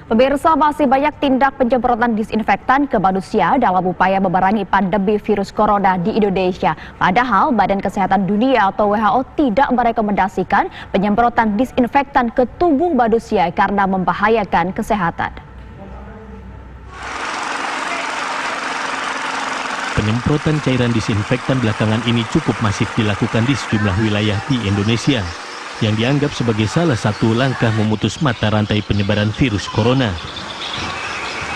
Pemirsa, masih banyak tindak penyemprotan disinfektan ke manusia dalam upaya memerangi pandemi virus corona di Indonesia. Padahal Badan Kesehatan Dunia atau WHO tidak merekomendasikan penyemprotan disinfektan ke tubuh manusia karena membahayakan kesehatan. Penyemprotan cairan disinfektan belakangan ini cukup masif dilakukan di sejumlah wilayah di Indonesia, yang dianggap sebagai salah satu langkah memutus mata rantai penyebaran virus corona.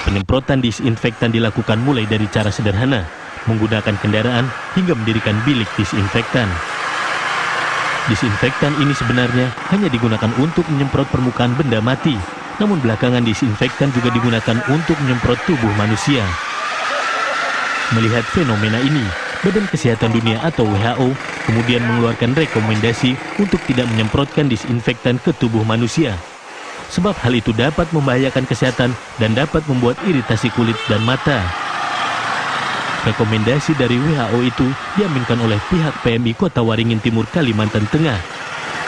Penyemprotan disinfektan dilakukan mulai dari cara sederhana, menggunakan kendaraan hingga mendirikan bilik disinfektan. Disinfektan ini sebenarnya hanya digunakan untuk menyemprot permukaan benda mati, namun belakangan disinfektan juga digunakan untuk menyemprot tubuh manusia. Melihat fenomena ini, Badan Kesehatan Dunia atau WHO kemudian mengeluarkan rekomendasi untuk tidak menyemprotkan disinfektan ke tubuh manusia. Sebab hal itu dapat membahayakan kesehatan dan dapat membuat iritasi kulit dan mata. Rekomendasi dari WHO itu diaminkan oleh pihak PMI Kota Waringin Timur, Kalimantan Tengah.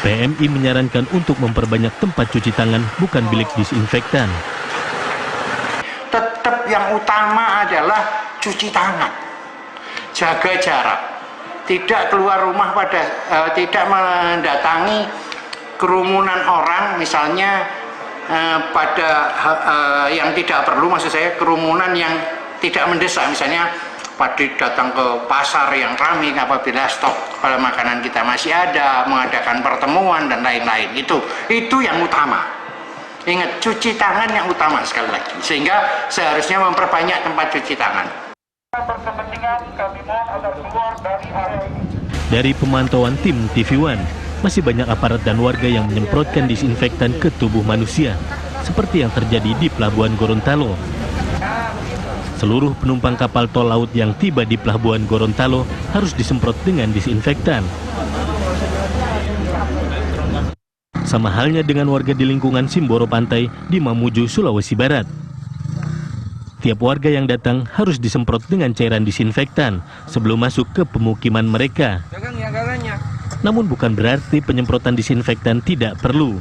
PMI menyarankan untuk memperbanyak tempat cuci tangan, bukan bilik disinfektan. Tetap yang utama adalah cuci tangan, jaga jarak, tidak keluar rumah tidak mendatangi kerumunan orang, misalnya yang tidak perlu, maksud saya kerumunan yang tidak mendesak, misalnya pada datang ke pasar yang ramai apabila stok kalau makanan kita masih ada, mengadakan pertemuan dan lain-lain. Itu yang utama. Ingat, cuci tangan yang utama sekali lagi, sehingga seharusnya memperbanyak tempat cuci tangan. Dari pemantauan tim TV One, masih banyak aparat dan warga yang menyemprotkan disinfektan ke tubuh manusia, seperti yang terjadi di Pelabuhan Gorontalo. Seluruh penumpang kapal tol laut yang tiba di Pelabuhan Gorontalo harus disemprot dengan disinfektan. Sama halnya dengan warga di lingkungan Simboro Pantai di Mamuju, Sulawesi Barat. Tiap warga yang datang harus disemprot dengan cairan disinfektan sebelum masuk ke pemukiman mereka. Namun bukan berarti penyemprotan disinfektan tidak perlu.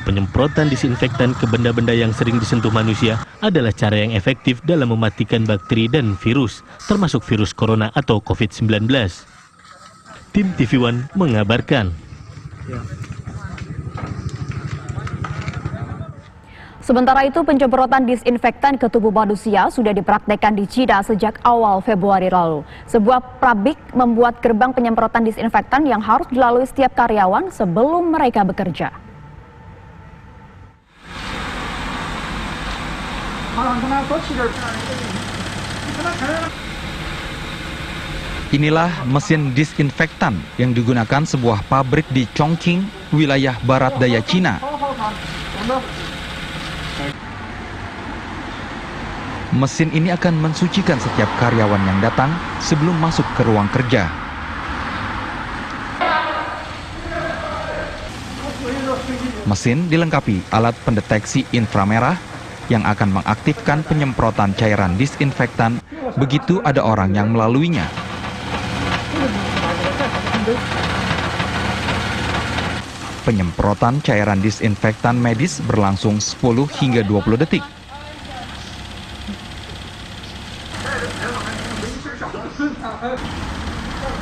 Penyemprotan disinfektan ke benda-benda yang sering disentuh manusia adalah cara yang efektif dalam mematikan bakteri dan virus, termasuk virus corona atau COVID-19. Tim TV One mengabarkan. Sementara itu, penyemprotan disinfektan ke tubuh manusia sudah dipraktekkan di China sejak awal Februari lalu. Sebuah pabrik membuat gerbang penyemprotan disinfektan yang harus dilalui setiap karyawan sebelum mereka bekerja. Inilah mesin disinfektan yang digunakan sebuah pabrik di Chongqing, wilayah barat daya Cina. Mesin ini akan mensucikan setiap karyawan yang datang sebelum masuk ke ruang kerja. Mesin dilengkapi alat pendeteksi inframerah yang akan mengaktifkan penyemprotan cairan disinfektan begitu ada orang yang melaluinya. Penyemprotan cairan disinfektan medis berlangsung 10 hingga 20 detik.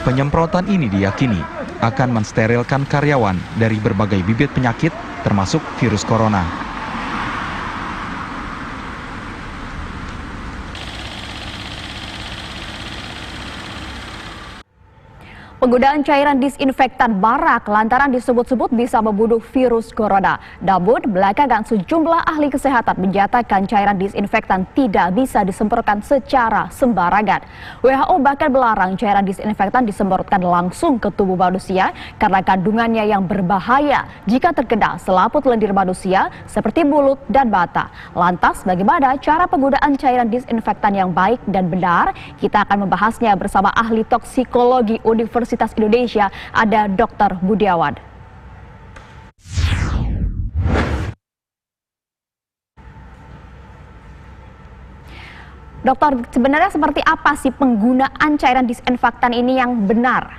Penyemprotan ini diyakini akan mensterilkan karyawan dari berbagai bibit penyakit termasuk virus corona. Penggunaan cairan disinfektan marak lantaran disebut-sebut bisa membunuh virus corona. Namun, belakangan sejumlah ahli kesehatan menyatakan cairan disinfektan tidak bisa disemprotkan secara sembarangan. WHO bahkan melarang cairan disinfektan disemprotkan langsung ke tubuh manusia karena kandungannya yang berbahaya jika terkena selaput lendir manusia seperti mulut dan mata. Lantas, bagaimana cara penggunaan cairan disinfektan yang baik dan benar? Kita akan membahasnya bersama ahli toksikologi Universitas Indonesia, ada Dr. Budiawan. Dokter, sebenarnya seperti apa sih penggunaan cairan disinfektan ini yang benar?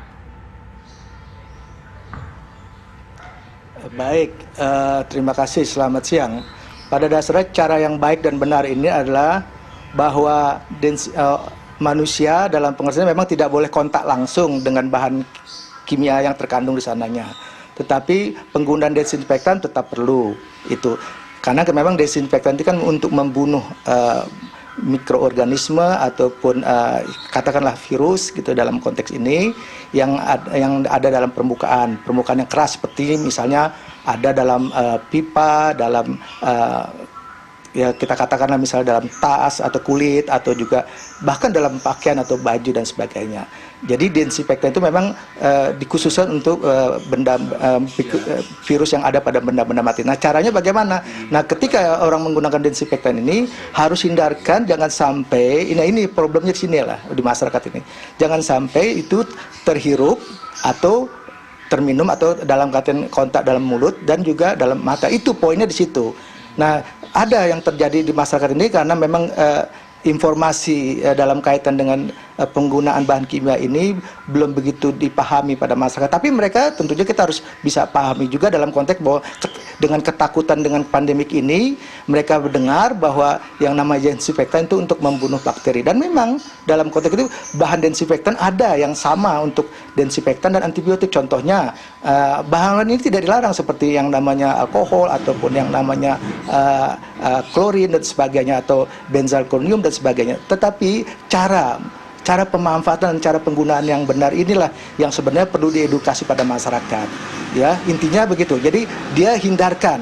Baik, terima kasih. Selamat siang. pada dasarnya cara yang baik dan benar ini adalah bahwa manusia dalam pengertian memang tidak boleh kontak langsung dengan bahan kimia yang terkandung di sananya. Tetapi penggunaan desinfektan tetap perlu itu. Karena memang desinfektan itu kan untuk membunuh mikroorganisme ataupun katakanlah virus gitu dalam konteks ini yang ada dalam permukaan yang keras seperti misalnya ada dalam pipa, dalam ya kita katakanlah misalnya dalam tas atau kulit atau juga bahkan dalam pakaian atau baju dan sebagainya. Jadi desinfektan itu memang dikhususkan untuk virus yang ada pada benda-benda mati. Nah caranya bagaimana? Nah ketika orang menggunakan desinfektan ini harus hindarkan jangan sampai ini problemnya di sini lah di masyarakat ini. Jangan sampai itu terhirup atau terminum atau dalam kontak dalam mulut dan juga dalam mata. Itu poinnya di situ. Nah, ada yang terjadi di masyarakat ini karena memang informasi dalam kaitan dengan penggunaan bahan kimia ini belum begitu dipahami pada masyarakat. Tapi mereka tentunya kita harus bisa pahami juga dalam konteks bahwa dengan ketakutan dengan pandemik ini, mereka mendengar bahwa yang namanya desinfektan itu untuk membunuh bakteri. Dan memang dalam konteks itu bahan desinfektan ada yang sama untuk desinfektan dan antibiotik. Contohnya bahan ini tidak dilarang seperti yang namanya alkohol ataupun yang namanya klorin dan sebagainya atau benzalkonium dan sebagainya. Tetapi cara pemanfaatan dan cara penggunaan yang benar inilah yang sebenarnya perlu diedukasi pada masyarakat. Ya, intinya begitu. Jadi dia hindarkan.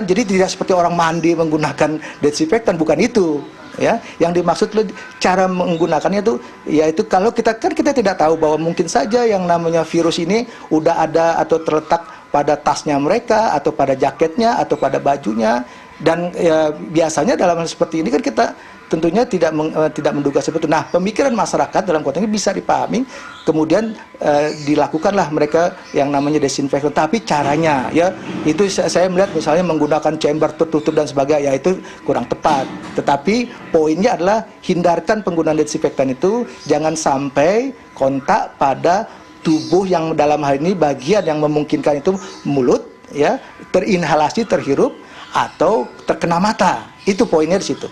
Jadi tidak seperti orang mandi menggunakan desinfektan, bukan itu. Ya, yang dimaksud cara menggunakannya itu yaitu kalau kita tidak tahu bahwa mungkin saja yang namanya virus ini udah ada atau terletak pada tasnya mereka atau pada jaketnya atau pada bajunya. Dan biasanya dalam hal seperti ini kan kita tentunya tidak menduga seperti itu. Nah, pemikiran masyarakat dalam konteks ini bisa dipahami, kemudian dilakukanlah mereka yang namanya desinfektan. Tapi caranya, ya itu saya melihat misalnya menggunakan chamber tertutup dan sebagainya, ya itu kurang tepat. Tetapi poinnya adalah hindarkan penggunaan desinfektan itu, jangan sampai kontak pada tubuh yang dalam hal ini bagian yang memungkinkan itu mulut, ya terinhalasi, terhirup atau terkena mata. Itu poinnya di situ.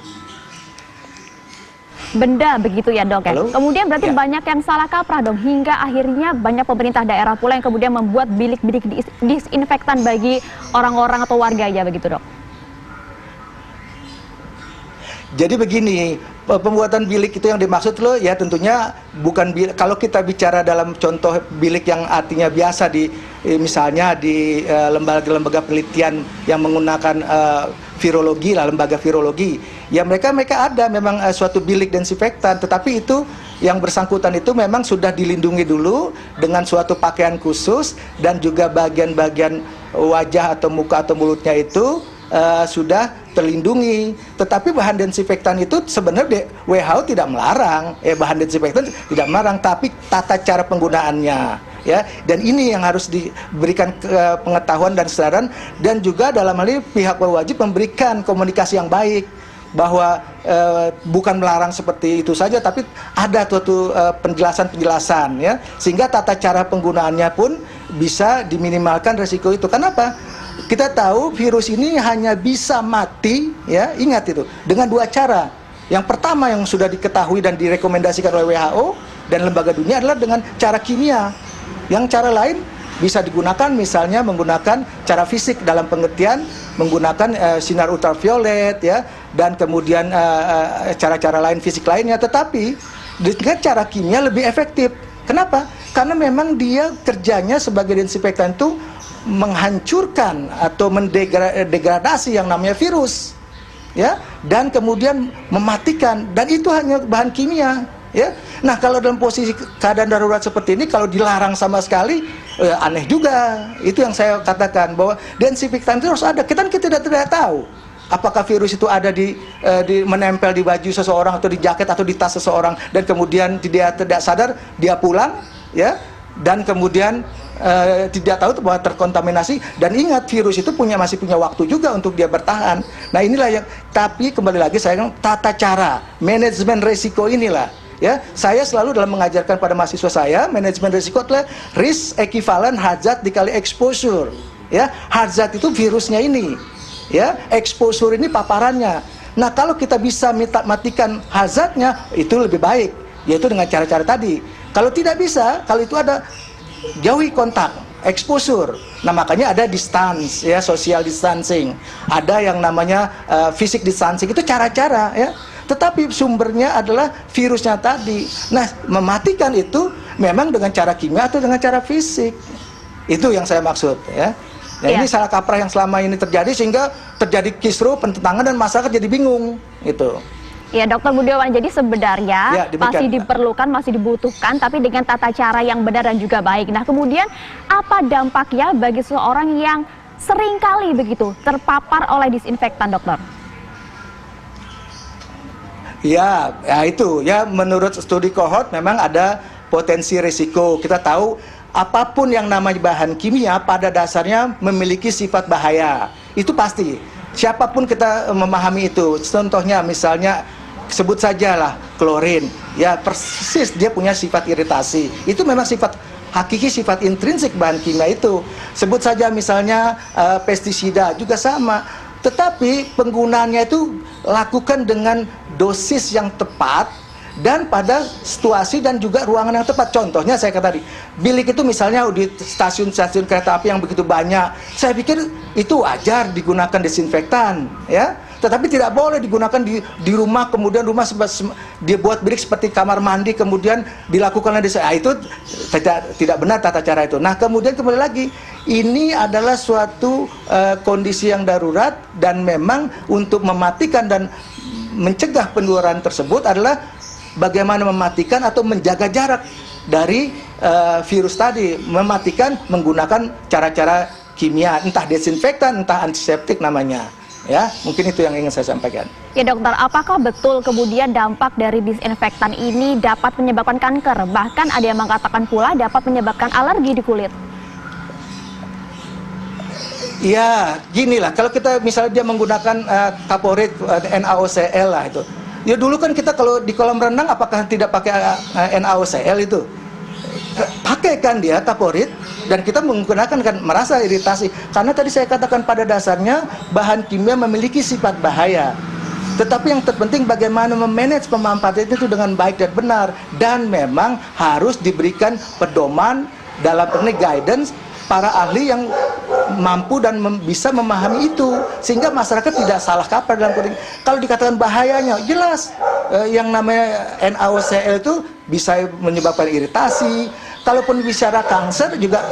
Benda begitu ya dok ya. Kemudian berarti banyak yang salah kaprah dong hingga akhirnya banyak pemerintah daerah pula yang kemudian membuat bilik-bilik disinfektan bagi orang-orang atau warganya begitu dok. Jadi begini, pembuatan bilik itu yang dimaksud loh ya tentunya bukan bilik, kalau kita bicara dalam contoh bilik yang artinya biasa di misalnya di lembaga-lembaga penelitian yang menggunakan virologi lah, lembaga virologi, ya mereka ada memang suatu bilik desinfektan, tetapi itu yang bersangkutan itu memang sudah dilindungi dulu dengan suatu pakaian khusus dan juga bagian-bagian wajah atau muka atau mulutnya itu sudah terlindungi. Tetapi bahan desinfektan itu sebenarnya WHO tidak melarang, bahan desinfektan tidak melarang, tapi tata cara penggunaannya, ya. Dan ini yang harus diberikan pengetahuan dan kesadaran, dan juga dalam hal ini pihak berwajib memberikan komunikasi yang baik bahwa bukan melarang seperti itu saja, tapi ada suatu penjelasan-penjelasan, ya, sehingga tata cara penggunaannya pun bisa diminimalkan resiko itu. Kenapa? Kita tahu virus ini hanya bisa mati, ya ingat itu, dengan dua cara. Yang pertama yang sudah diketahui dan direkomendasikan oleh WHO dan lembaga dunia adalah dengan cara kimia. Yang cara lain bisa digunakan misalnya menggunakan cara fisik dalam pengertian menggunakan sinar ultraviolet, ya, dan kemudian cara-cara lain fisik lainnya. Tetapi dengan cara kimia lebih efektif. Kenapa? Karena memang dia kerjanya sebagai desinfektan itu menghancurkan atau mendegradasi yang namanya virus, ya, dan kemudian mematikan, dan itu hanya bahan kimia, ya. Nah, kalau dalam posisi keadaan darurat seperti ini kalau dilarang sama sekali, aneh juga. Itu yang saya katakan bahwa desinfektan itu harus ada. Kita tidak tahu apakah virus itu ada menempel di baju seseorang atau di jaket atau di tas seseorang, dan kemudian dia tidak sadar dia pulang, ya, dan kemudian tidak tahu bahwa terkontaminasi. Dan ingat, virus itu masih punya waktu juga untuk dia bertahan. Nah inilah yang, tapi kembali lagi saya bilang tata cara manajemen resiko inilah, ya. Saya selalu dalam mengajarkan pada mahasiswa saya, manajemen resiko adalah risk equivalent hazard dikali exposure, ya. Hazard itu virusnya ini, ya, exposure ini paparannya. Nah, kalau kita bisa matikan hazardnya, itu lebih baik, yaitu dengan cara-cara tadi. Kalau tidak bisa, kalau itu ada jauhi kontak, exposure. Nah, makanya ada distance, ya, social distancing. Ada yang namanya physical distancing. Itu cara-cara, ya. Tetapi sumbernya adalah virusnya tadi. Nah, mematikan itu memang dengan cara kimia atau dengan cara fisik. Itu yang saya maksud, ya. Nah, ini salah kaprah yang selama ini terjadi sehingga terjadi kisruh, penentangan, dan masyarakat jadi bingung, gitu. Ya, Dokter Budiawan, jadi sebenarnya masih diperlukan, masih dibutuhkan, tapi dengan tata cara yang benar dan juga baik. Nah, kemudian apa dampaknya bagi seseorang yang seringkali begitu terpapar oleh disinfektan, dokter? Ya, itu ya, menurut studi kohort memang ada potensi risiko. Kita tahu apapun yang namanya bahan kimia pada dasarnya memiliki sifat bahaya. Itu pasti. Siapapun kita memahami itu. Contohnya misalnya sebut sajalah klorin. Ya, persis dia punya sifat iritasi. Itu memang sifat hakiki, sifat intrinsik bahan kimia itu. Sebut saja misalnya pestisida juga sama. Tetapi penggunaannya itu lakukan dengan dosis yang tepat dan pada situasi dan juga ruangan yang tepat. Contohnya saya kata tadi, bilik itu misalnya di stasiun-stasiun kereta api yang begitu banyak, saya pikir itu wajar digunakan desinfektan, ya. Tetapi tidak boleh digunakan di rumah, kemudian rumah dibuat bilik seperti kamar mandi, kemudian dilakukan itu tidak benar tata cara itu. Nah, kemudian kembali lagi, ini adalah suatu kondisi yang darurat, dan memang untuk mematikan dan mencegah penularan tersebut adalah bagaimana mematikan atau menjaga jarak dari virus tadi. Mematikan menggunakan cara-cara kimia, entah desinfektan, entah antiseptik namanya. Ya, mungkin itu yang ingin saya sampaikan. Ya, dokter, apakah betul kemudian dampak dari disinfektan ini dapat menyebabkan kanker? Bahkan ada yang mengatakan pula dapat menyebabkan alergi di kulit. Ya, ginilah, kalau kita misalnya dia menggunakan kaporit, NaOCl lah itu. Ya dulu kan kita kalau di kolam renang apakah tidak pakai NaOCl itu? Pakai kan dia kaporit, dan kita menggunakan kan merasa iritasi. Karena tadi saya katakan pada dasarnya bahan kimia memiliki sifat bahaya. Tetapi yang terpenting bagaimana memanage pemanfaatan itu dengan baik dan benar. Dan memang harus diberikan pedoman dalam guidance para ahli yang mampu dan bisa memahami itu, sehingga masyarakat tidak salah kaprah dalam konteks. Kalau dikatakan bahayanya, jelas yang namanya NaOCl itu bisa menyebabkan iritasi. Kalaupun bicara kanker juga,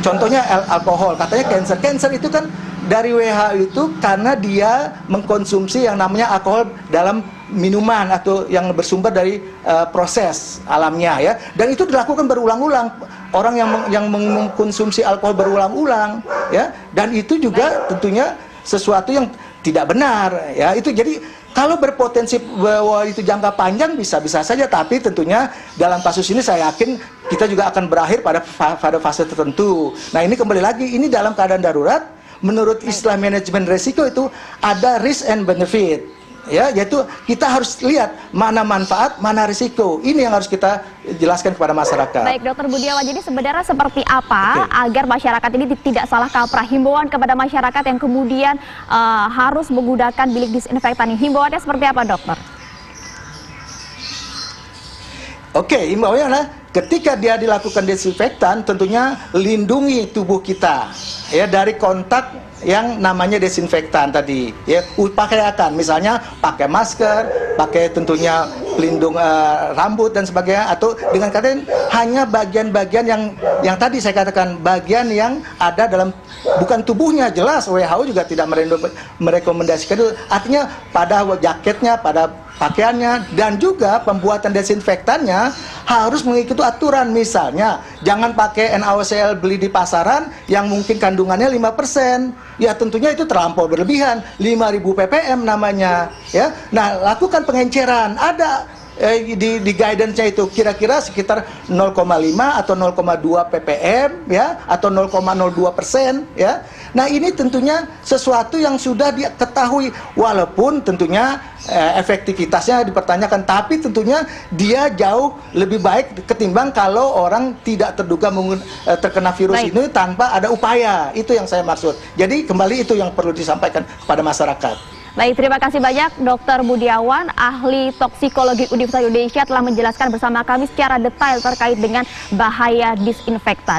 contohnya alkohol, katanya kanker itu kan dari WHO itu karena dia mengkonsumsi yang namanya alkohol dalam minuman atau yang bersumber dari proses alamnya, ya. Dan itu dilakukan berulang-ulang. Orang yang mengkonsumsi alkohol berulang-ulang, ya, dan itu juga tentunya sesuatu yang tidak benar, ya. Itu jadi kalau berpotensi bahwa itu jangka panjang bisa saja, tapi tentunya dalam kasus ini saya yakin kita juga akan berakhir pada fase tertentu. Nah, ini kembali lagi, ini dalam keadaan darurat. Menurut istilah manajemen risiko itu ada risk and benefit, ya, yaitu kita harus lihat mana manfaat, mana risiko. Ini yang harus kita jelaskan kepada masyarakat. Baik, Dokter Budiawan, jadi sebenarnya seperti apa agar masyarakat ini tidak salah kaprah? Himbauan kepada masyarakat yang kemudian harus menggunakan bilik disinfektan ini, himbauannya seperti apa, dokter? Oke, himbauannya adalah ketika dia dilakukan desinfektan, tentunya lindungi tubuh kita, ya, dari kontak yang namanya desinfektan tadi, ya. Pakaian, misalnya pakai masker, pakai tentunya pelindung rambut dan sebagainya, atau dengan kata hanya bagian-bagian yang tadi saya katakan, bagian yang ada dalam, bukan tubuhnya. Jelas WHO juga tidak merekomendasikan itu, artinya pada jaketnya, pada pakaiannya, dan juga pembuatan desinfektannya harus mengikuti aturan. Misalnya jangan pakai NaOCl beli di pasaran yang mungkin kandungannya 5%. Ya tentunya itu terlampau berlebihan, 5000 ppm namanya, ya. Nah, lakukan pengenceran. Ada di guidance-nya itu kira-kira sekitar 0,5 atau 0,2 ppm ya, atau 0,02% ya. Nah, ini tentunya sesuatu yang sudah diketahui, walaupun tentunya efektivitasnya dipertanyakan, tapi tentunya dia jauh lebih baik ketimbang kalau orang tidak terduga terkena virus ini tanpa ada upaya. Itu yang saya maksud. Jadi kembali itu yang perlu disampaikan kepada masyarakat. Baik, terima kasih banyak Dr. Budiawan, ahli toksikologi Universitas Indonesia telah menjelaskan bersama kami secara detail terkait dengan bahaya disinfektan.